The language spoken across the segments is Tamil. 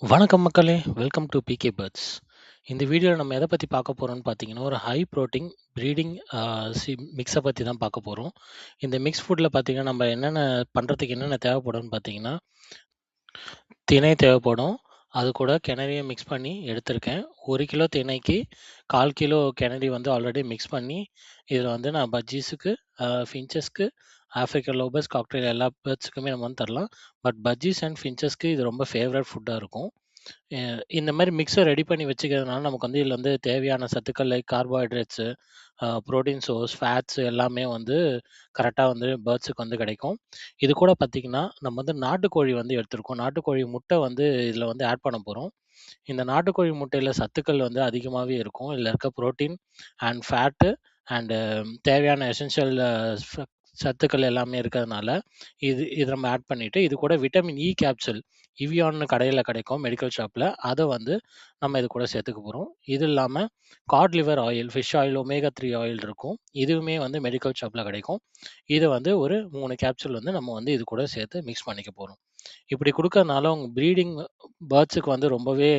வணக்கம் மக்களே! Welcome to PK birds. இந்த வீடியோல நம்ம எத பத்தி பார்க்க போறோம்னு பார்த்தீங்கன்னா, ஒரு ஹை புரோட்டீன் ப்ரீடிங் மிக்ஸ பத்தி தான் பார்க்க போறோம். இந்த மிக்ஸ் ஃபுட்ல பார்த்தீங்கன்னா, நம்ம பண்றதுக்கு என்னென்ன தேவைப்படும்னு பார்த்தீங்கன்னா, திணை தேவைப்படும். அது கூட கிணறையும் மிக்ஸ் பண்ணி எடுத்திருக்கேன். 1 கிலோ திணைக்கு 1/4 கிலோ கிணறு வந்து ஆல்ரெடி மிக்ஸ் பண்ணி, இதில வந்து நான் பஜ்ஜீஸுக்கு, ஃபின்ச்சஸ்க்கு, ஆஃப்ரிக்கன் லோபஸ், காக்டெயில் எல்லா பேர்ட்ஸுக்குமே நம்ம வந்து தரலாம். பட் பஜ்ஜீஸ் அண்ட் ஃபின்ச்சஸ்க்கு இது ரொம்ப ஃபேவரட் ஃபுட்டா இருக்கும். அ இந்த மாரி மிக்ஸ ரெடி பண்ணி வச்சுக்கிறதுனால, நமக்கு வந்து இதில வந்து தேவையான சத்துக்கள் like carbohydrates, protein source, fats எல்லாமே வந்து கரெக்ட்டா வந்து பேர்ட்ஸுக்கு வந்து கிடைக்கும். இது கூட பார்த்தீங்கன்னா, நம்ம வந்து நாட்டுக்கோழி வந்து எடுத்திருக்கோம். நாட்டுக்கோழி முட்டை வந்து இதில வந்து ஆட் பண்ண போறோம். இந்த நாட்டுக்கோழி முட்டையில சத்துக்கள் வந்து அதிகமாவே இருக்கும். இதில இருக்க புரோட்டீன் அண்ட் ஃபேட்டு அண்டு தேவையான எசென்ஷியல் சத்துக்கள் எல்லாமே இருக்கிறதுனால, இது நம்ம ஆட் பண்ணிட்டு, இது கூட விட்டமின் இ கேப்சூல் இவியான்னு கடையில கிடைக்கும் மெடிக்கல் ஷாப்ல. அத வந்து நம்ம இது கூட சேர்த்துக்க போறோம். இது இல்லாம God liver oil, fish oil, omega 3 oil இருக்கும். இதுவுமே வந்து மெடிக்கல் ஷாப்ல கிடைக்கும். இத வந்து ஒரு 3 கேப்சூல் வந்து நம்ம வந்து இது கூட சேர்த்து மிக்ஸ் பண்ணிக்க போறோம். இப்படி குடுக்கறனால உங்க ப்ரீடிங் பேர்ட்ஸுக்கு வந்து ரொம்பவே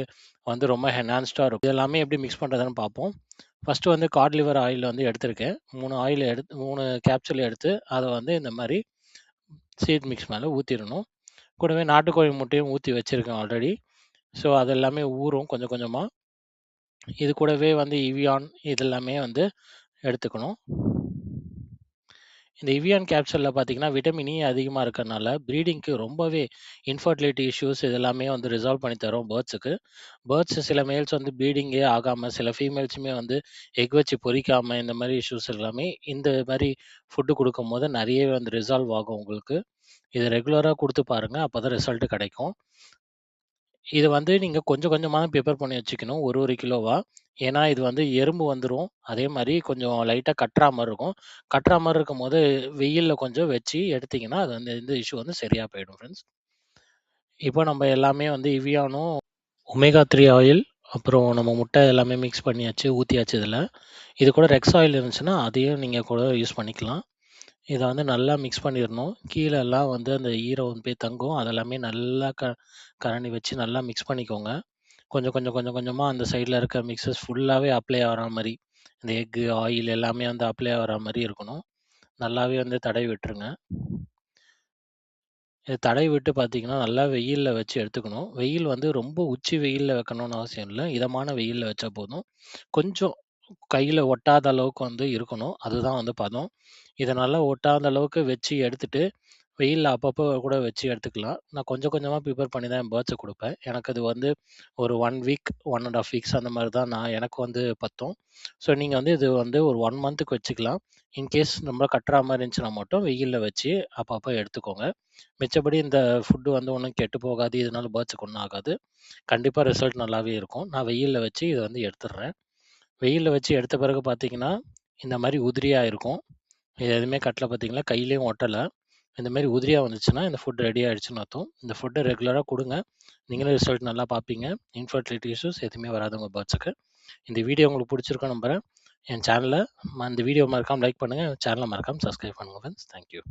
வந்து ரொம்ப என்ஹான்ஸ்டா இருக்கும். இது எல்லாமே எப்படி மிக்ஸ் பண்றதுன்னு பார்ப்போம். ஃபர்ஸ்ட்டு வந்து காட் லிவர் ஆயில் வந்து எடுத்திருக்கேன். 3 கேப்சூல் எடுத்து அத வந்து இந்த மாரி சீட் மிக்ஸ் மேல ஊத்திரணும். கூடவே நாட்டுக்கோழி முட்டையும் ஊத்தி வச்சிருக்கேன் ஆல்ரெடி. ஸோ, அது எல்லாமே ஊறும் கொஞ்சம் கொஞ்சமா. இது கூடவே வந்து இவியான் இது எல்லாமே வந்து எடுத்துக்கணும். இந்த இவியான் கேப்சூல்ல பார்த்தீங்கன்னா, விட்டமின் இ அதிகமா இருக்கறனால, ப்ரீடிங்க்கு ரொம்பவே இன்ஃபர்டிலிட்டி இஷ்யூஸ் இது எல்லாமே வந்து ரிசால்வ் பண்ணி தரும் பேர்ட்ஸுக்கு. பேர்ட்ஸ் சில மேல்ஸ் வந்து ப்ரீடிங்கே ஆகாம, சில ஃபீமேல்ஸுமே வந்து எக் வச்சு பொரிக்காம, இந்த மாரி இஷ்யூஸ் எல்லாமே இந்த மாரி ஃபுட் குடுக்கும்போது நெறையவே வந்து ரிசால்வ் ஆகும் உங்களுக்கு. இத ரெகுலரா குடுத்து பாருங்க. அப்பதான் ரிசல்ட் கிடைக்கும். இத வந்து நீங்க கொஞ்சம் கொஞ்சமா தான் ப்ரிப்பேர் பண்ணி வச்சுக்கணும். ஒரு கிலோவா. ஏன்னா, இது வந்து எறும்பு வந்துரும். அதே மாரி கொஞ்சம் லைட்டா கட்றா மாரி இருக்கும். கட்றா மாரி இருக்கும்போது, வெயில்ல கொஞ்சம் வச்சு எடுத்தீங்கன்னா, அது வந்து இந்த இஷ்யூ வந்து சரியா போயிடும் ஃப்ரெண்ட்ஸ். இப்போ நம்ம எல்லாமே வந்து இவியானும், ஒமேகா 3 ஆயில், அப்புறம் நம்ம முட்டை எல்லாமே மிக்ஸ் பண்ணியாச்சு, ஊத்தியாச்சு இதுல. இது கூட ரெக்ஸ் ஆயில் இருந்துச்சுன்னா, அதையும் நீங்க கூட யூஸ் பண்ணிக்கலாம். இத வந்து நல்லா மிக்ஸ் பண்ணிறணும். கீழலாம் வந்து அந்த ஈரம் வந்து போய் தங்கும். அதெல்லாமே நல்லா கரண்டி வச்சு நல்லா மிக்ஸ் பண்ணிக்கோங்க. கொஞ்சம் கொஞ்சம் கொஞ்சம் கொஞ்சமா அந்த சைடுல இருக்க மிக்ஸஸ் ஃபுல்லாவே அப்ளை ஆகுற மாரி. இந்த எக்கு, ஆயில் எல்லாமே வந்து அப்ளை ஆகுற மாரி இருக்கணும். நல்லாவே வந்து தடவி விட்டுருங்க. இது தடவி விட்டு பார்த்தீங்கன்னா, நல்லா வெயில்ல வச்சு எடுத்துக்கணும். வெயில் வந்து ரொம்ப உச்சி வெயில்ல வைக்கணும்னு அவசியம் இல்ல. இதமான வெயில்ல வச்சா போதும். கொஞ்சம் கையில ஒட்டாத அளவுக்கு வந்து இருக்கணும். அதுதான் வந்து பதம். இத நல்லா ஒட்டாத அளவுக்கு வச்சு எடுத்துட்டு, வெயில்ல அப்பப்போ கூட வச்சு எடுத்துக்கலாம். நான் கொஞ்சம் கொஞ்சமா ப்ரிப்பேர் பண்ணி தான் என் பேர்ட்ஸுக்கு குடுப்பேன். எனக்கு அது வந்து ஒரு 1 வீக், 1 1/2 வீக்ஸ் அந்த மாரி தான் எனக்கு வந்து பத்தும். ஸோ நீங்க வந்து இது வந்து ஒரு 1 மந்த்துக்கு வச்சுக்கலாம். இன்கேஸ் ரொம்ப கட்டுறா மாரி இருந்துச்சுன்னா மட்டும் வெயில்ல வச்சு அப்பப்போ எடுத்துக்கோங்க. மிச்சபடி இந்த ஃபுட் வந்து ஒண்ணும் கெட்டு போகாது. இதனால பேர்ட்ஸுக்கு ஒண்ணும் ஆகாது. கண்டிப்பா ரிசல்ட் நல்லாவே இருக்கும். நான் வெயில்ல வச்சு இத வந்து எடுத்துடுறேன். வெயில்ல வச்சு எடுத்த பிறகு பார்த்தீங்கன்னா, இந்த மாரி உதிரியா இருக்கும். இது எதுவுமே கட்டல பார்த்தீங்களா? கையிலயும் ஒட்டல. இந்த மாரி உதிரியா வந்துச்சுன்னா, இந்த ஃபுட் ரெடி ஆயிடுச்சுன்னு அர்த்தம். இந்த ஃபுட்ட ரெகுலரா குடுங்க. நீங்களே ரிசல்ட் நல்லா பார்ப்பீங்க. இன்ஃபர்டிலிட்டி இஷ்யூஸ் எதுவுமே வராது உங்க பேர்ட்ஸுக்கு. இந்த வீடியோ உங்களுக்கு புடிச்சிருக்கும்னு நம்புறேன். என் சேனல இந்த வீடியோ மறக்காம லைக் பண்ணுங்க. சேனல மறக்காம சப்ஸ்கிரைப் பண்ணுங்க ஃபிரெண்ட்ஸ். Thank you.